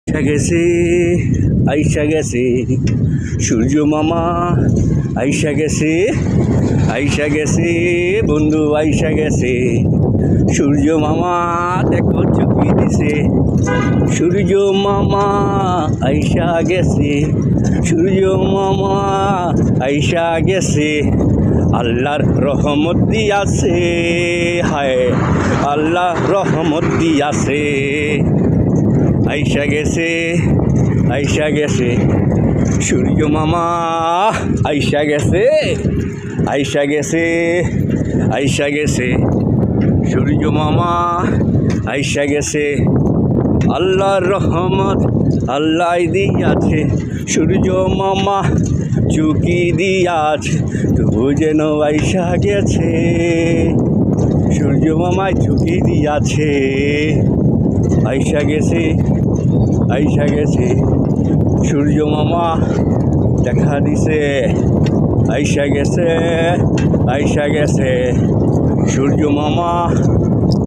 আইসা গেছে, আইসা গেছে সূর্য মামা, আইসা গেছে, আইসা গেছে বন্ধু, আইসা গেছে সূর্য মামা। দেখো চুপি দিছে সূর্য মামা, আইসা গেছে সূর্য মামা, আইসা গেছে। আল্লাহর রহমত দিয়াছে, হায় আল্লাহ রহমত দিয়াছে। আইসা গেছে, আইসা গেছে সূর্য মামা, আইসা গেছে, আইসা গেছে, আইসা গেছে সূর্য মামা, আইসা গেছে। আল্লাহর রহমত আল্লাহ দিয়াছে, সূর্য মামা চুকি দিয়াছে, তবু যেন আইসা গেছে সূর্য মামা চুকি দিয়াছে। আইসা গেছে, আইসা গেছে সূর্য মামা, দেখা দিছে। আইসা গেছে, আইসা গেছে সূর্য মামা।